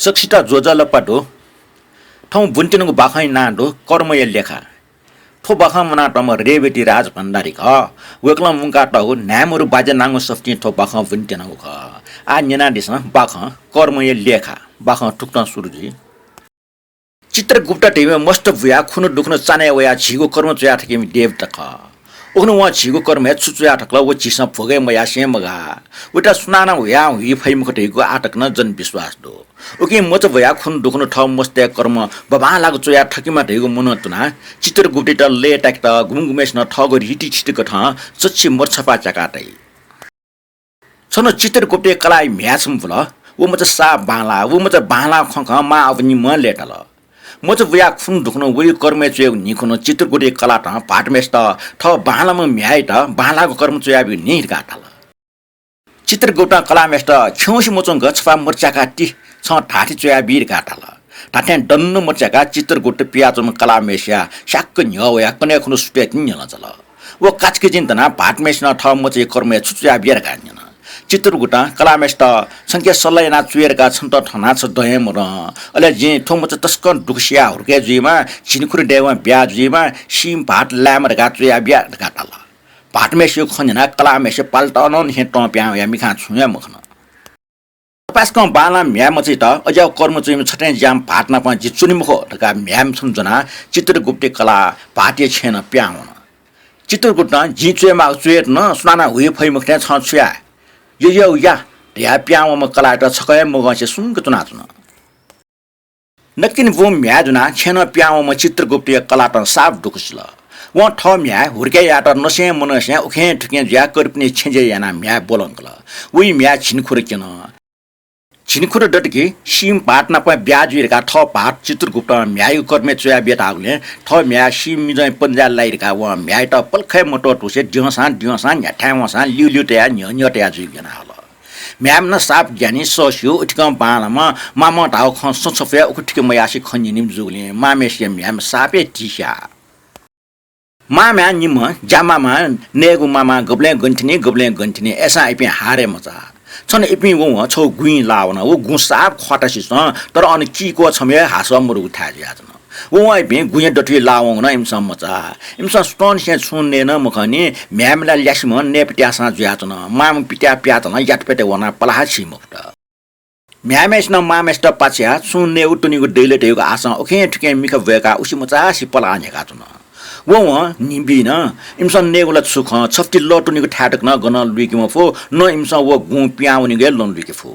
सक्सिता जोजल पाटो ठौं बुन्टिनुको बाखै नाडो कर्मय लेखा ठो बाखा मना टम रेबेटी राजभण्डारी ख वेक्ला मुका टौ न्यामरु बाजे नांगो सफ्टी ठो बाखा बुन्टिनु ख आ नेना दिस बाखा कर्मय लेखा बाखा टुक्न सुरुजी चित्रगुप्त टिमे मस्त भुया खुनु दुख्नु चाने वया झिगो कर्म चया ठकेमी देव तख उखनु वा झिगो कर्म हे चुचया ठक्ला व चिसा फोगे मया से मगा उटा सुनाना वया हि फैम खटेको आटक न जन विश्वास दो ओके मच भया खुनु दुख्नु ठ मस्ते कर्म बबा लागु चया ठकीमा ढेगो मन तुना चित्रगुप्त त ले टाक त गुमगुमेस न ठगो रिटी छिटको ठ सच्ची मर्छपा चकाटै छन चित्रगुप्त कलाई म्याछम फुल व मच सा बाला व मच बाला खख मा अवनि म लेटल म चाहिँ बुया खुन दुख्नु वही कर्मे चुयो निखुनु चित्रगुटे कला त पाटमेस त ठ बालामा म्याइ त बालाको कर्म चुयाबि निर गाटल चित्रगुटा कलामेस त खौसी मोचङ गछफा मर्चाका टी छ ठाठी चुयाबि गाटल ठाठे डन्नु मर्चाका चित्रगुटे पियाचम कलामेस्या शाक्क न्यवया कने खुनु सुटे निल चल व काचके जिन्तना पाटमेस न ठ म चाहिँ कर्मे चुयाबि गान्यन चित्रगुटा कलामेस त संख्या सल्लायना चुएरका छन् त ठना छ दयम र अले जे ठोम छ तस्कन दुखसिया हुर्के जुइमा छिनखुर डेवा ब्या जुइमा सिम भाट ल्यामर गा चुया ब्या गाटल भाटमेस यो खन्जना कलामेस पाल्टन हे ट प्या या मिखा छुया मखन पासको बाला म्याम चाहिँ त अझ कर्म चाहिँ छटे जाम भाटना प जि चुनिमुखो ढका म्याम छन् जना चित्रगुप्त कला भाटे छेन प्याउन चित्रगुप्त जि चुएमा चुएट न सुनाना हुइ फै मुखने छ छुया यो या ढ्या प्याउमा कला त छकय मगसे सुंग तुनाचुन नकिन वो म्या जुना छेन प्याउमा चित्रगुप्त कला त साफ दुखसल व ठ म्या हुर्के याट नसे मनसे उखे ठुके ज्या करपने छेजे याना म्या बोलंकल उइ म्या छिनखुर किन छिनखुर डटके सिम पाटना प ब्याजुरका ठ पाट चित्रगुप्त म्यायु कर्मे चुया बेटाउले ठ म्या सिम मिजै पंजा लाइरका व म्याय त पलखै मोटो टुसे दिवसान न्याठावसान लिउलिउटया न्यन्यटया जुइगना हल म्याम न साप ज्ञानी सस्यो उठकम बालामा मामा ढाउ ख सछफया उठके मयासी खन्जिनिम जुगले मामेसिया म्याम सापे टिसा माम्या निम जामामा नेगु मामा गब्ले गन्ठिने एसा आइपे हारे मजा छन इपि वो छौ गुइ लाउन वो गुसाप खटासिस तर अनि किको छमे हासमरु उठा ज्याजन वो आइपि गुइ डटि लाउन इमसम मचा इमस स्टोन से छुन्ने न मखनी म्यामला ल्यासिम नेपट्यासा ज्याजन माम पिट्या प्यातन याटपेटे वना पलाछि मुक्त म्यामेस न मामेस त पाछ्या छुन्ने उटुनीको दैलेटेको आसा ओखे ठिके मिख भएका उसी मचा सिपला नेका जुन वो निबिन इमसन नेगुला सुख छफ्टी लटुनीको ठाटक न गन लुइकिम फो न इमसन वो गु प्याउनी गे लन लुइके फो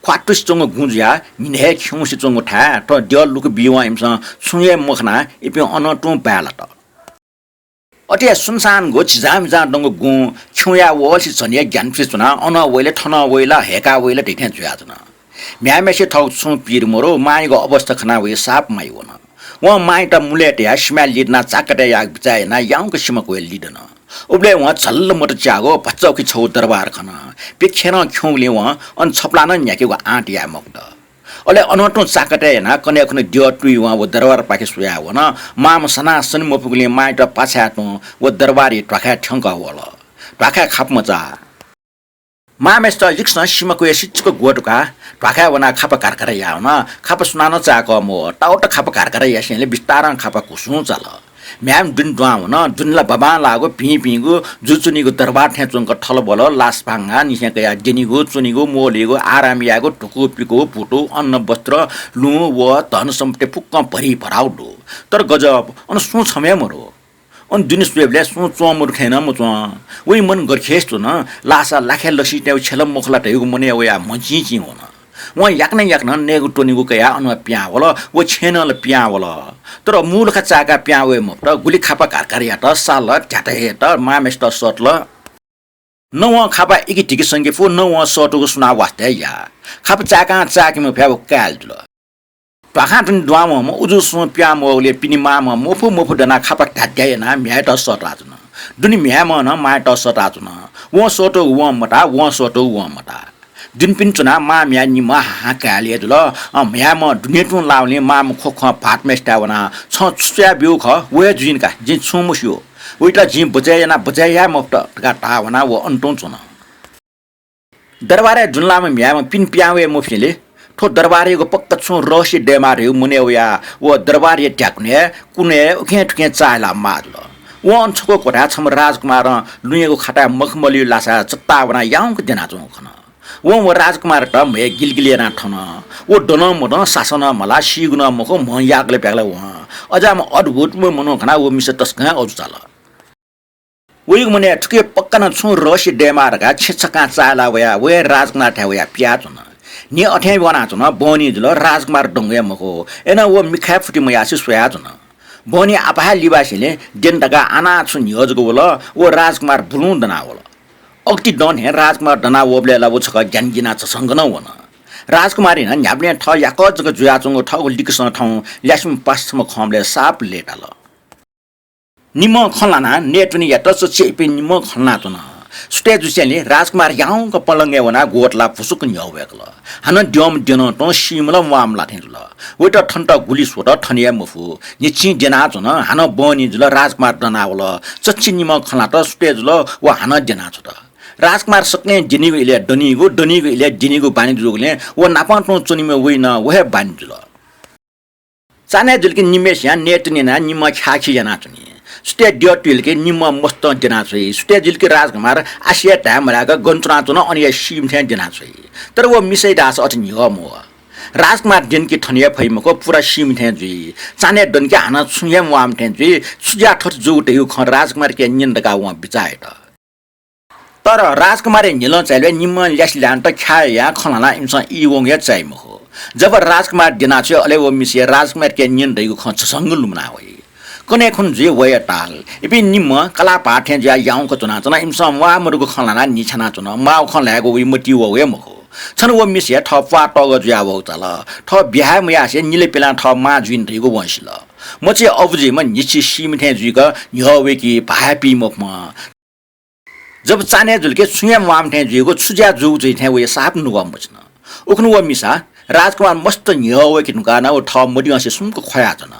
ख्वाटुस चंग गुज्या निहे खौसी चंग ठा त दियल लुक बिवा इमसन सुये मखना इपि अनटु बालट अटिया सुनसान गो छिजाम जा दंग गु छुया वलसि छनिया ज्ञान फिचुना अन वइले ठन वइला हेका वइला ढिठे जुयाजना म्यामेसे ठौ छु पिर मोरो माइगो अवस्था खना वे साप माइवन व माइटा मुलेट्या स्मेल लिडना चाकटे याग बिचायना याङको सिमको लिडन उबले व झल्ल मट च्यागो भच्चौकी छौ दरबार खन पेखेन खौले व अन छपलान न्याकेको आटिया मक्द अले अनटो चाकटे ना कने कने दियो टुइ व दरबार पाके सुया वन माम सना सन मपुगले माइटा पाछाटो व दरबारी ट्वाखा ठंका वल ट्वाखा खाप मचा मामेस्ट यक्स सिमको शिक्षको गोटका ढाका वना खापा कारकरा याउन खापा सुनान चाको मो टाउट खापा कारकरा यासेले बिस्तारन खापा कुसु चल म्याम दुन द्वाउन दुनला बबा लागो पिगु जुचुनीको दरबार ठेचुङक ठल बोल लास भाङा निसेक या डेनीगो चुनीगो मोलेगो आरामियागो टुकु पिको पुटो अन्न वस्त्र लु व धन सम्पत्ति फुक्क भरि भराउडो तर गजब अन सु छमे मरो अन दुनिस बेबले सु चोमर खेन म चो वइ मन गरखेस्तो न लासा लाखे लसी तेउ छलम मुखला तेउ मने वया मचिची होन व याक्न नेगु टोनीगु कया अन प्यावल व छेनल प्यावल तर मूलका चाका प्यावे म त गुली खापा कारकारिया त साल ट्याटे त मामेस्ट सटल न व खापा एकी टिकी संगे फो न व सटुको सुना वास्ते या खापा चाका चाकीम फ्याव काल्दल पाखाटन द्वाम उजु सु प्यामले पिनि माम मोफु डना खापा ठाड्यायना म्याट सटाजुन दुनि म्याम न माट सटाजुन व सोटो व मटा व सोटो व मटा दिन पिन चुना मा म्या नि मा हाकाले दुल म्याम दुनेटु लाउने माम खोख भाटमेस्टा वना छ छुया बिउ ख वे जुइनका जि छुमुस्यो उइटा जि बजाया मफ्ट का टावना व अन्टोन चुन दरबारे जुनलाम म्याम पिन प्यावे मोफिले ठो दरबारीको पक्का छु रहस्य डेमार हो मुने या वो दरबारी ट्याक्ने कुने उखे ठुके चाला मार्ल वो अन्छको कोठा छम राजकुमार लुएको खाटा मखमली लासा चत्ता बना याउक देना छु खन वो राजकुमार त मे गिलगिलेना ठन वो डन मन शासन मला सिगुन मको म यागले प्यागले व अझ म अद्भुत मनो खना वो मिस तस्का औज चाल वही मने ठुके पक्का न छु रहस्य डेमार का छेछका चाला वया वे राजकुमार ठ्या वया प्याज न नि अठ्याइ बना छु न बनी जुल राजकुमार डंगे मको एना वो मिखा फुटी मयासी सोया छु न बनी आपहा लिबासीले डेन्डका आना छु नियोजको बोल वो राजकुमार बुलु दना बोल अक्ति डन हे राजकुमार दना वबले ला वो छक ज्ञानगिना छ संग न वन राजकुमारी न न्याब्ले ठ या कजको जुयाचुङ ठगो लिकसन ठौ ल्यासम पासम खमले साप लेटाल निम खलाना नेटुनी या टस चेपि निम खलना त न सुटे जुसेले राजकुमार याउको पलंगे वना गोटला फुसुक न्याउवेकल हन ड्यम देन त सिमला वामला थिल वेट ठन्ट गुली सोट ठनिया मफु निछि देना छ न हन बनी जुल राजकुमार दनावल चच्छि निम खलना त सुटे जुल वा हन देना छ त राजकुमार सक्ने जिनिगो इले डनिगो इले जिनिगो बानी जुगले वो नापाटो चुनिमे वइन वहे बानी जुल चाने जुलके निमेश या नेटनी ना निम खाखी जना चुनी सुटे ड्यटिल के निम मस्त देना छ सुटे जुलके राजकुमार आसिया टाइम राका गन्त्रा चुन अनि सिम थे देना छ तर वो मिसै दास अठनि हो राजकुमार दिन की ठनिया फैमको पूरा सिम थे जुई चाने डन के हाना छुया वाम थे जुई सुजा ठट जुटे यो ख राजकुमार के निन्दका व बिचाए त तर राजकुमार निल चाइले निम ल्यासलान त खाया खलाना इमस इवोङ या चाइम हो जब राजकुमार दिना छ अले वो मिसिया राजकुमार के निन्दैको खच संग लुमना होई कने खुन जे वया टाल इबि निम कला पाठे ज्या याउको चुना चना इमस वा मरुको खलाना निछना चुना माउ खन लागो उ मति वो वे मखो छन वो मिसिया ठपा टग ज्या वो चल ठ बिहा मया से निले पेला ठ मा जुइन रेको वंसिल म चाहिँ अबजे म निछि सिमथे जुइक न्हवे कि भापी मखमा जब चाने जुलके सुयम वाम थे जुइको छुज्या जु जै थे वे साप नुगम बचन उखनु वो मिसा राजकुमार मस्त न्हवे कि नुकाना ओ ठ मडिया से सुमको खया जन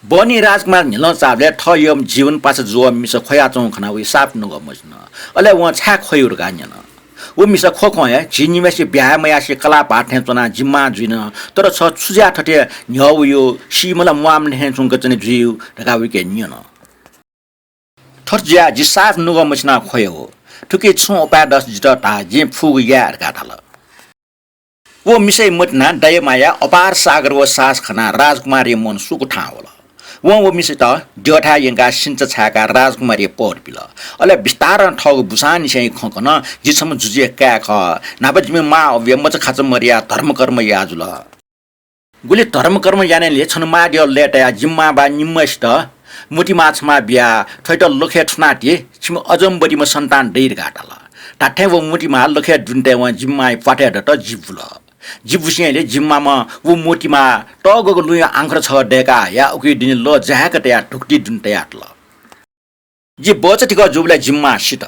बनी राजकुमार निल चाबले ठ यम जीवन पास जो मिस खया चौ खना वे साप नुगम बचन अले व छा खयुर गान्यन वो मिस खोखो है जिनिमे से ब्याह मया से कला पाठे चना जिम्मा जुइन तर छ छुज्या ठटे न्हवयो सिमला वाम ने चुङ गचने जुइउ ढका वे के नियन ठर्ज्या जिसाफ नुग मछना खोयो ठुके छु उपा 10 जित ता जे फुग यार गाथल वो मिसै मटना दय माया अपार सागर व सास खना राजकुमारी मन सुक ठावल वो मिसै त जोठा यंगा सिंच छाका राजकुमारी पोर पिल अले विस्तार ठग बुसान छै खकन जिसम जुजे का ख नाबजमे मा अव्य मच खाच मरिया धर्म कर्म याजुल गुले धर्म कर्म याने ले छन मा दियो लेटा जिम्मा बा निम्मस्ट मुटी माछमा बिया थैट लखे ठनाटी छिम अजम्बरी म सन्तान दैर गाटल टाठे वो मुटी मा लखे दुन्ते व जिम्मा पाटे ड जिबुल जिबुसिले जिम्मा म वो मुटी मा टगको लुया आंखर छ डेका या उकि दिन ल जाकटे या ढुक्टी दुन्ते याटल जि बचटिक जुबले जिम्मा सित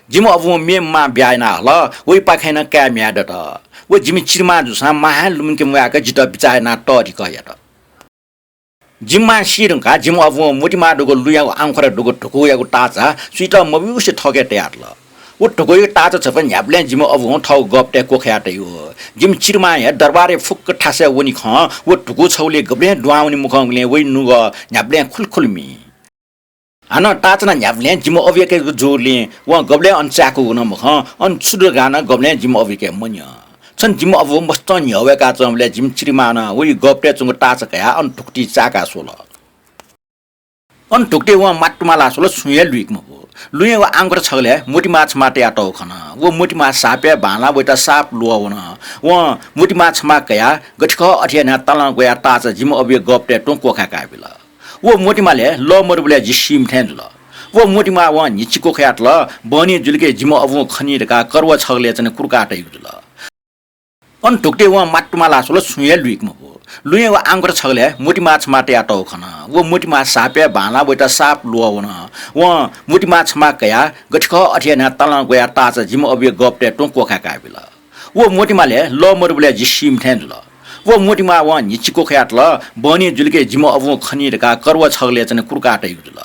जिम अब मे मा ब्याना ल ओइ पाखैन का म्याड त वो जिमि चिरमा जुसा महान लुमके मुयाका जित बिचाना टरि कयट जिम्मा सिरङका जिम अब मोटिमा डुगो लुया आंखर डुगो ठुको याको टाचा सुइट मबिउसे ठगे ट्याटल वो ठुको यो टाचा छ पनि ह्याब्ले जिम अब ठौ गप्टे कोख्याटे यो जिम चिरमा या दरबारे फुक्क ठासे वनि ख वो ठुको छौले गब्ले दुआउनी मुखङले वइ नुग ह्याब्ले खुलखुलमी हाना टाचना ह्याब्ले जिम अबिके जोरले व गब्ले अनचाको हुन मुख अन छुड गाना गब्ले जिम अबिके मन्य छन जिम अब मस्त न्हवेका चमले जिम चिरिमान वइ गप्टे चुङ टाच कया अन टुक्टी चाका सोल अन टुक्टे व माटुमा लासोल सुये लुइक मको लुये व आंगर छगले मोटी माछ माटे आटो खन वो मोटी माछ सापे भाला बैटा साप लुवन व मोटी माछ मा कया गठख अठिया तल गया टाच जिम अब गप्टे टोको खाका बिल वो मोटी माले ल मरुबले जिसिम थेन्जुल वो मोटी मा व निचिको खयाटल बनी जुलके जिम अब खनिरका करव छगले चने कुरकाटे जुल अन टुक्टे व माटुमा लासोल सुये लुइक मको लुये व आंगर छगले मोटी माछ माटे आटो खन वो मोटी माछ सापे भाला बैटा साप लुवन व मोटी माछ मा कया गठख अठिया तल गया टाच जिम अब गप्टे टोको खाका बिल वो मोटी माले ल मरुबले जिसिम थेन्जुल वो मोटी मा व निचिको खयाटल बनी जुलके जिम अब खनिरका करव छगले चने कुरकाटे जुल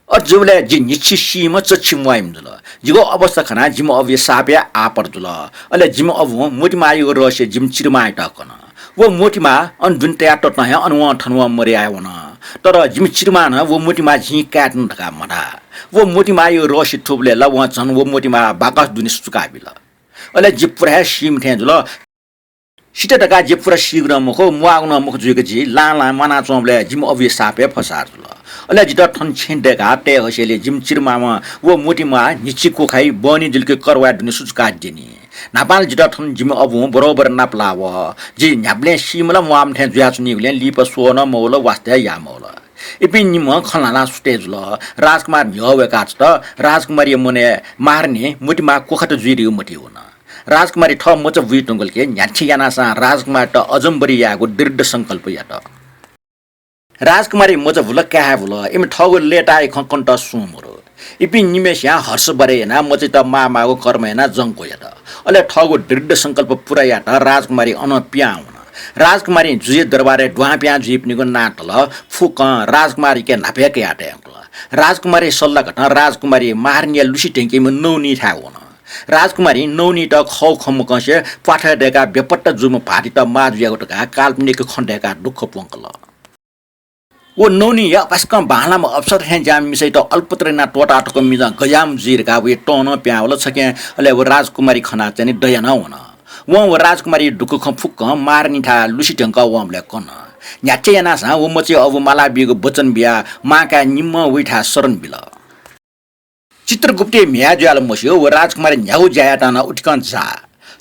अजुले जि निछि सीम चछि मोइम जुल जिगो अवस्था खना जिम अवि साप्या आपर जुल अले जिम अवु मोटी मायो रसे जिम चिरमाय टकन वो मोटीमा अन जुन तया टट्न ह अनवा ठनवा मरे आवन तर जिम चिरमा न वो मोटीमा झि काट्न ढका मडा वो मोटीमा यो रसे थुबले ल व छन वो मोटीमा बाकस दुनि सुकाबिल अले जिपुरा सीम थे जुल सिटा टका जिपुरा सिग्र मखो मुआगन मुख जुके जि ला ला मना चोमले जिम अवि साप्या फसार जुल अले जित ठन छिन्डेका ते हसेले जिम चिरमामा वो मोटीमा निछि कोखाइ बनी जिलके करवा दुनि सुचका दिनी नापाल जित ठन जिम अबु बरोबर नापलाव जि न्याब्ले सिमला मुआम थे जुयाचुनिगले लिप सोन मौल वास्ते या मौल इपि निम खलाला स्टेज ल राजकुमार न्यवेका छ राजकुमारी मने मार्ने मोटीमा कोखा त जुइरियो मटी हुन राजकुमारी ठ मच बुइ टंगलके न्याछि यानासा राजकुमार त अजम्बरी याको दृढ संकल्प या त राजकुमारी मज भुल क्या भुल इम ठगो लेटाए खकन्ट सुमरो इपि निमेस्या हर्ष बरेना मचे त मामाको कर्मयना जंको या त अले ठगो दृढ संकल्प पुरा या त राजकुमारी अन प्याउन राजकुमारी जुजे दरबारे ड्वाप्या जिपनिको नाटल फुक राजकुमारी के नाप्या के आटे राजकुमारी सल्लाह घटना राजकुमारी मार्निया लुसी टेंकी म नौनी था हुन राजकुमारी नौनी त खौ खम कसे पाठा डेका बेपट्ट जुम भाटी त माजुयाको टका काल्पनिक खण्डेका दुख पोंकल वो नौनी या पास्कम बालाम अवसर हैं जाम मिसै त अल्पत्रेना टोटा टको मिजा गयाम जिरका वे टोन प्यावल छके अले वो राजकुमारी खना चाहिँ दया न हुन वो राजकुमारी दुख ख फुक मार्नी था लुसी टंका वमले कन न्याचे याना सा वो मचे अब माला बिगो बचन बिया माका निम्म उठा शरण बिल चित्रगुप्ते म्याज्याल मस्यो वो राजकुमारी न्याउ जायाटाना उठकन जा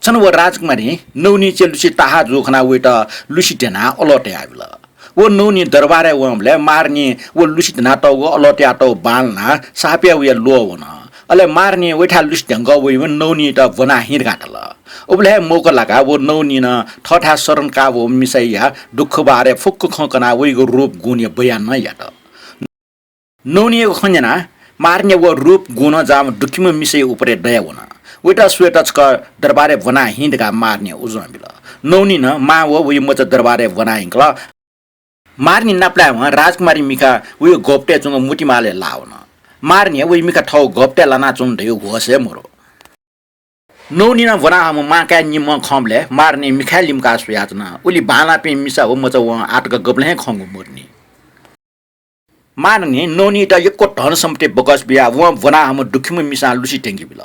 छन वो राजकुमारी नौनी चे लुसी ताहा जोखना वेटा लुसी टेना अलटे आबिल वो नौनी दरबारे वमले मार्नी वो लुसी टेना त वो अलटे आटो बालना साप्या वे लो वन अले मार्नी वेठा लुसी ढंग वे नौनी त वना हिर गाटल उबले मोको लगा वो नौनी न ठठा शरण का वो मिसैया दुख बारे फुक खकना वेगो रूप गुण बयान न याट नौनी को खन्जना मार्ने वो रूप गुण जाम दुखिम मिसै उपरे दया वना वेटा स्वेटच का दरबारे वना हिंद का मार्ने उजमा बिल नौनी न मा वो वे मच दरबारे वना हिंकला मार्नी नप्ला व राजकुमारी मिका वे गोप्टे चुंग मुटिमाले लाउन मार्ने वे मिका ठौ गोप्टे लाना चुन दयो होसे मोरो नौनी न वना हम माका निम खमले मार्ने मिखा लिमका सुयातना उली बाला पे मिसा हो मच व आटका गब्ले खंगु मोर्नी मार्ने नौनी त यको धन सम्पत्ति बगस बिया व वना हम दुखिम मिसा लुसी टेंगी बिल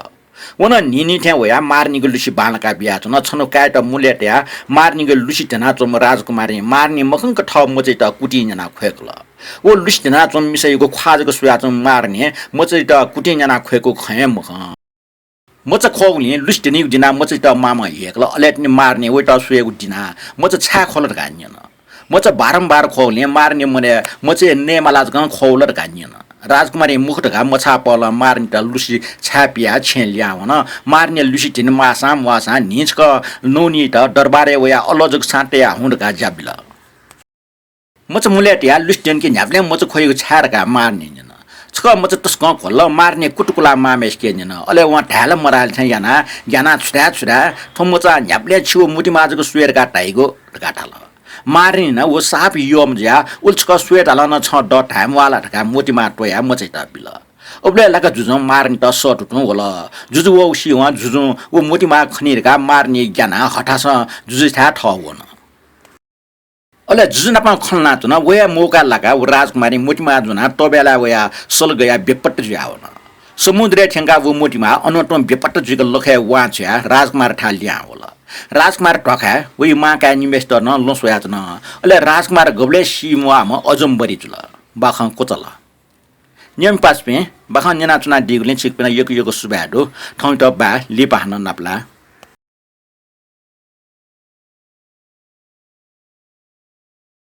वन निनी थे वया मार्नी लुसी बालका बिया न छनो काट मुलेट्या मार्नी लुसी तना चोम राजकुमारी मार्नी मखंक ठ मचै त कुटी जना खोकल वो लुसी तना चोम मिसैको ख्वाजको सुया चोम मार्ने मचै त कुटी जना खोको खय मख मच खोगले लुसी टेनी दिना मचै त मामा हेकल अलेटनी मार्ने वेटा सुयको दिना मच छा खोलर गान्यन मच बारम्बार खोगले मार्ने मने मचै नेमालाज गन खोलर गान्यन राजकुमारी मुख ढका मछा पल मार्ने त लुसी छापिया छेल्या वन मार्ने लुसी टिन मासा वासा निचक नौनी त दरबारे वया अलजक साटेया हुँडका जाबिल मच मुलेटिया लुसी टिन के न्याप्ले मच खोइको छारका मार्ने न छक मच तस्क खोल मार्ने कुटकुला मामेस के न अले व ढाल मराल छ याना याना छुरा छुरा थमचा न्याप्ले छु मुटी माजको सुएरका टाइगो ढकाठाल मार्ने न वो साप योम ज्या उल्चक स्वेट हलन छ ड टाइम वाला ढका मोटी माटोया मचै त बिल उबले लका जुजु मार्ने त सट उठ्नु होला जुजु वो सी व जुजु वो मोटी मा खनिरका मार्ने ज्ञाना हठास जुजु था ठ हुन अले जुजु नपा खलना त न वया मौका लगा वो राजकुमारी मोटी मा जुना तबेला वया सल गया बेपट्ट ज्यावन समुद्र ठेंगा वो मोटी मा अनटम बेपट्ट जुग लखे वाच्या राजकुमार ठालिया होला राजकुमार टखा वही माका निमेस्टर न लोसोयाच न अले राजकुमार गबले सिमुआ म अजम्बरी जुल बाखं कोचल नियम पासपे बाखं जना चुना दिगले छिकपना यको यको सुबाडो ठौ त बा लिपाहन नपला